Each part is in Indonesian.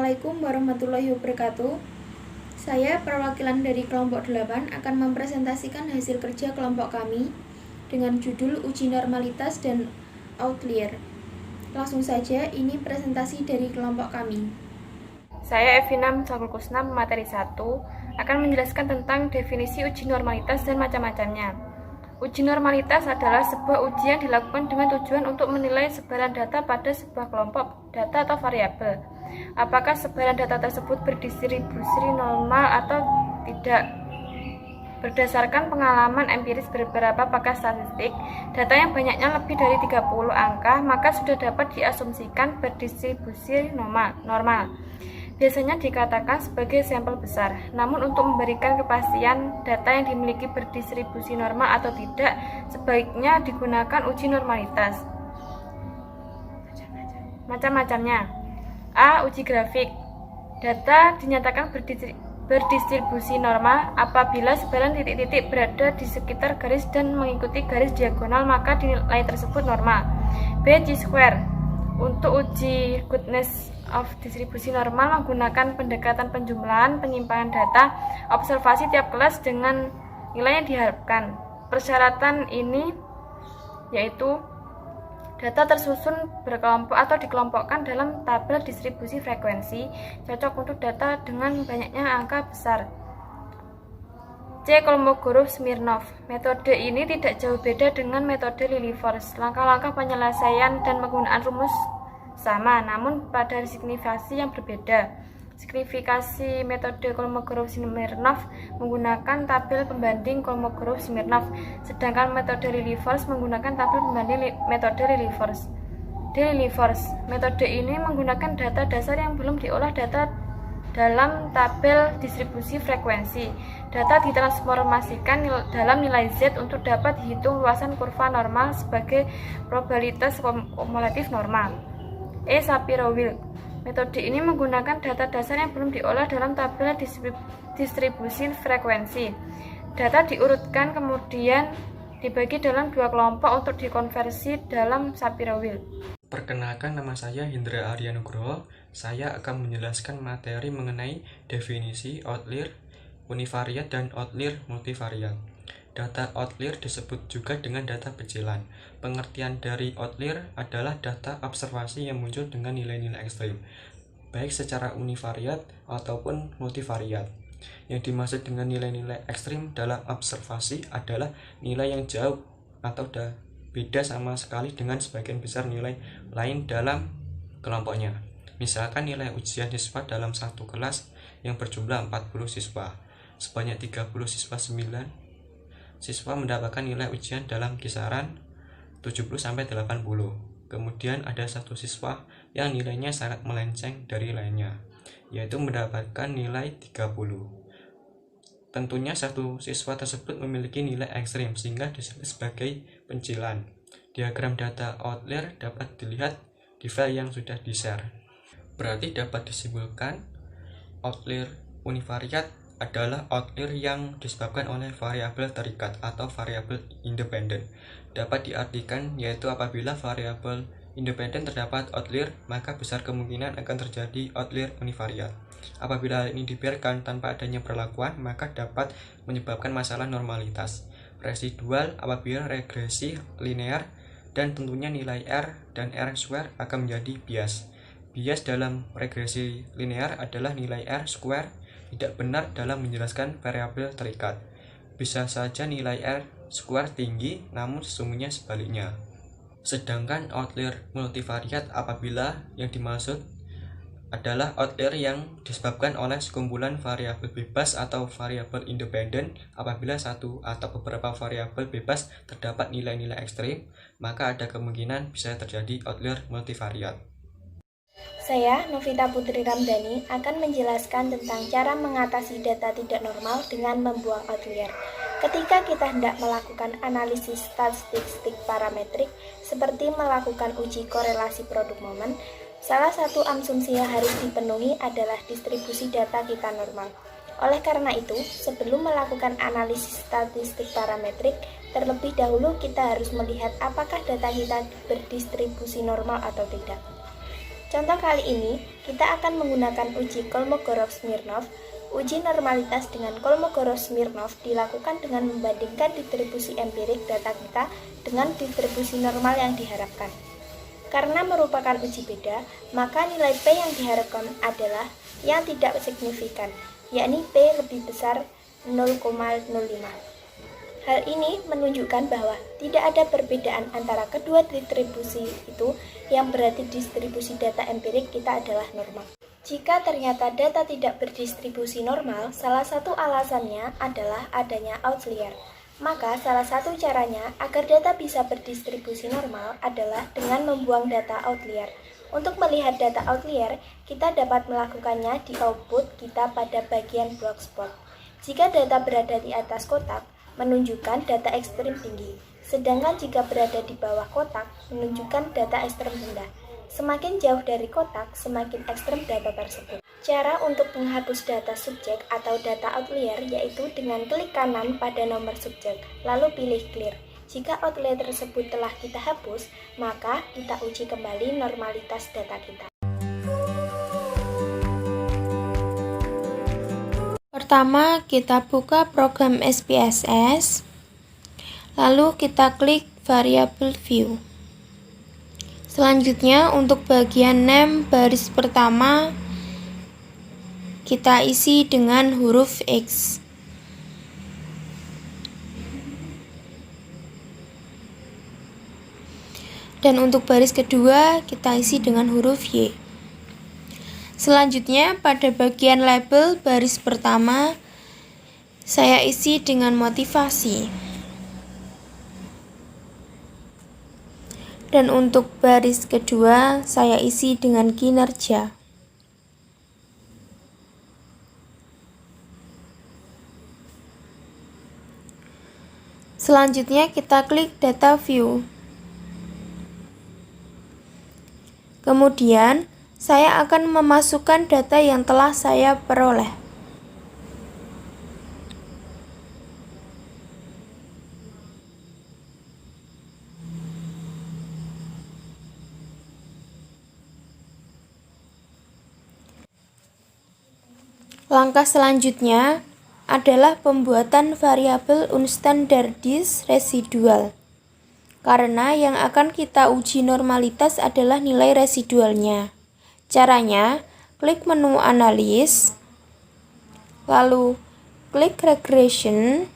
Assalamualaikum warahmatullahi wabarakatuh. Saya perwakilan dari kelompok 8 akan mempresentasikan hasil kerja kelompok kami dengan judul Uji Normalitas dan Outlier. Langsung saja, ini presentasi dari kelompok kami. Saya Evina Sakulkusna, materi 1, akan menjelaskan tentang definisi uji normalitas dan macam-macamnya. Uji normalitas adalah sebuah uji yang dilakukan dengan tujuan untuk menilai sebaran data pada sebuah kelompok data atau variabel. Apakah sebaran data tersebut berdistribusi normal atau tidak? Berdasarkan pengalaman empiris beberapa pakar statistik, data yang banyaknya lebih dari 30 angka, maka sudah dapat diasumsikan berdistribusi normal. Biasanya dikatakan sebagai sampel besar. Namun untuk memberikan kepastian data yang dimiliki berdistribusi normal atau tidak, sebaiknya digunakan uji normalitas. Macam-macamnya. A. Uji grafik. Data dinyatakan berdistribusi normal apabila sebaran titik-titik berada di sekitar garis dan mengikuti garis diagonal, maka nilai tersebut normal. B. Chi-square. Untuk uji goodness of distribusi normal menggunakan pendekatan penjumlahan penyimpanan data observasi tiap kelas dengan nilai yang diharapkan. Persyaratan ini yaitu data tersusun berkelompok atau dikelompokkan dalam tabel distribusi frekuensi, cocok untuk data dengan banyaknya angka besar. C. Kolmogorov-Smirnov. Metode ini tidak jauh beda dengan metode Lilliefors. Langkah-langkah penyelesaian dan penggunaan rumus sama, namun pada signifikasi yang berbeda. Signifikasi metode Kolmogorov-Smirnov menggunakan tabel pembanding Kolmogorov-Smirnov, sedangkan metode Lilliefors menggunakan tabel pembanding metode Lilliefors. D. Lilliefors. Metode ini menggunakan data dasar yang belum diolah data dalam tabel distribusi frekuensi. Data ditransformasikan dalam nilai Z untuk dapat dihitung luasan kurva normal sebagai probabilitas kumulatif normal. E. Shapiro-Wilk. Metode ini menggunakan data dasar yang belum diolah dalam tabel distribusi frekuensi. Data diurutkan kemudian dibagi dalam dua kelompok untuk dikonversi dalam Shapiro-Wilk. Perkenalkan, nama saya Hendra Aryanugroho. Saya akan menjelaskan materi mengenai definisi outlier univariat dan outlier multivariat. Data outlier disebut juga dengan data pecilan. Pengertian dari outlier adalah data observasi yang muncul dengan nilai-nilai ekstrim, baik secara univariat ataupun multivariat. Yang dimaksud dengan nilai-nilai ekstrim dalam observasi adalah nilai yang jauh atau beda sama sekali dengan sebagian besar nilai lain dalam kelompoknya. Misalkan nilai ujian siswa dalam satu kelas yang berjumlah 40 siswa. Sebanyak 30 siswa 9 siswa mendapatkan nilai ujian dalam kisaran 70-80. Kemudian ada satu siswa yang nilainya sangat melenceng dari lainnya, yaitu mendapatkan nilai 30. Tentunya satu siswa tersebut memiliki nilai ekstrim sehingga disebut sebagai pencilan. Diagram data outlier dapat dilihat di file yang sudah di-share. Berarti dapat disimpulkan outlier univariat adalah outlier yang disebabkan oleh variabel terikat atau variabel independen. Dapat diartikan yaitu apabila variabel independen terdapat outlier, maka besar kemungkinan akan terjadi outlier univariat. Apabila hal ini dibiarkan tanpa adanya perlakuan, maka dapat menyebabkan masalah normalitas. Residual apabila regresi linear, dan tentunya nilai R dan R square akan menjadi bias. Bias dalam regresi linear adalah nilai R square tidak benar dalam menjelaskan variabel terikat. Bisa saja nilai R square tinggi, namun sesungguhnya sebaliknya. Sedangkan outlier multivariat apabila yang dimaksud adalah outlier yang disebabkan oleh sekumpulan variabel bebas atau variabel independen. Apabila satu atau beberapa variabel bebas terdapat nilai-nilai ekstrim, maka ada kemungkinan bisa terjadi outlier multivariat. Saya, Novita Putri Ramdhani, akan menjelaskan tentang cara mengatasi data tidak normal dengan membuang outlier. Ketika kita hendak melakukan analisis statistik parametrik, seperti melakukan uji korelasi produk momen, salah satu asumsi yang harus dipenuhi adalah distribusi data kita normal. Oleh karena itu, sebelum melakukan analisis statistik parametrik, terlebih dahulu kita harus melihat apakah data kita berdistribusi normal atau tidak. Contoh kali ini, kita akan menggunakan uji Kolmogorov-Smirnov. Uji normalitas dengan Kolmogorov-Smirnov dilakukan dengan membandingkan distribusi empirik data kita dengan distribusi normal yang diharapkan. Karena merupakan uji beda, maka nilai P yang diharapkan adalah yang tidak signifikan, yakni P lebih besar 0,05. Hal ini menunjukkan bahwa tidak ada perbedaan antara kedua distribusi itu, yang berarti distribusi data empirik kita adalah normal. Jika ternyata data tidak berdistribusi normal, salah satu alasannya adalah adanya outlier. Maka salah satu caranya agar data bisa berdistribusi normal adalah dengan membuang data outlier. Untuk melihat data outlier, kita dapat melakukannya di output kita pada bagian block spot. Jika data berada di atas kotak, menunjukkan data ekstrem tinggi, sedangkan jika berada di bawah kotak, menunjukkan data ekstrem rendah. Semakin jauh dari kotak, semakin ekstrem data tersebut. Cara untuk menghapus data subjek atau data outlier yaitu dengan klik kanan pada nomor subjek, lalu pilih clear. Jika outlier tersebut telah kita hapus, maka kita uji kembali normalitas data kita. Pertama, kita buka program SPSS, lalu kita klik variable view. Selanjutnya, untuk bagian name baris pertama, kita isi dengan huruf X. Dan untuk baris kedua, kita isi dengan huruf Y. Selanjutnya, pada bagian label baris pertama, saya isi dengan motivasi. Dan untuk baris kedua, saya isi dengan kinerja. Selanjutnya, kita klik data view. Kemudian, saya akan memasukkan data yang telah saya peroleh. Langkah selanjutnya adalah pembuatan variabel unstandardized residual. Karena yang akan kita uji normalitas adalah nilai residualnya. Caranya, klik menu analis, lalu klik regression,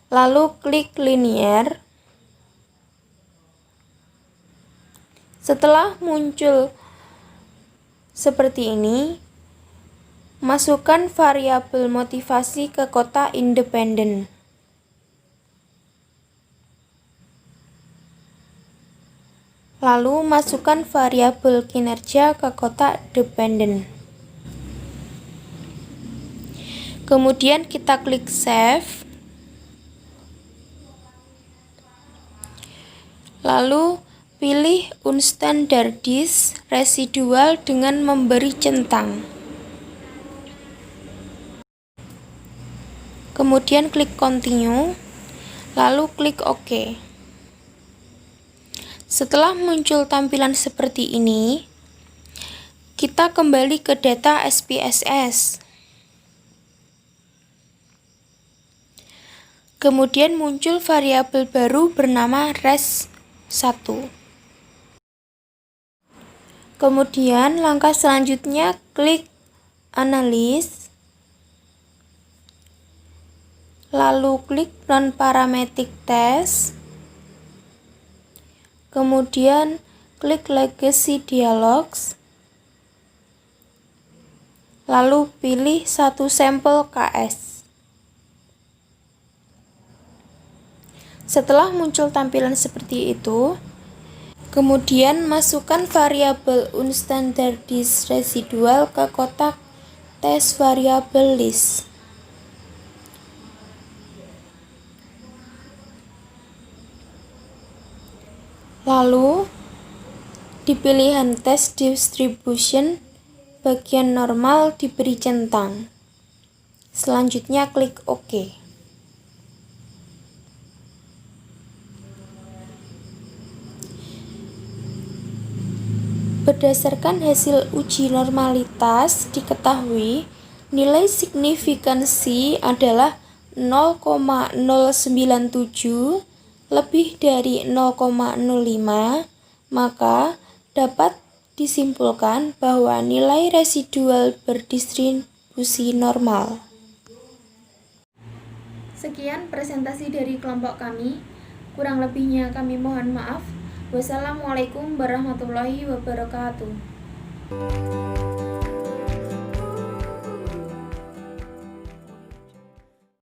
lalu klik linear. Setelah muncul seperti ini, masukkan variabel motivasi ke kotak independen. Lalu masukkan variabel kinerja ke kotak dependen. Kemudian kita klik save. Lalu pilih unstandardized residual dengan memberi centang. Kemudian klik continue, lalu klik OK. Setelah muncul tampilan seperti ini, kita kembali ke data SPSS. Kemudian muncul variabel baru bernama res1. Kemudian langkah selanjutnya klik analis, lalu klik non-parametric test, kemudian klik legacy dialogs, lalu pilih satu sampel KS. Setelah muncul tampilan seperti itu, kemudian masukkan variabel unstandardized residual ke kotak test variable list. Lalu, di pilihan test distribution, bagian normal diberi centang. Selanjutnya klik OK. berdasarkan hasil uji normalitas diketahui nilai signifikansi adalah 0,097 lebih dari 0,05, maka dapat disimpulkan bahwa nilai residual berdistribusi normal. Sekian presentasi dari kelompok kami. Kurang lebihnya kami mohon maaf. Wassalamualaikum warahmatullahi wabarakatuh.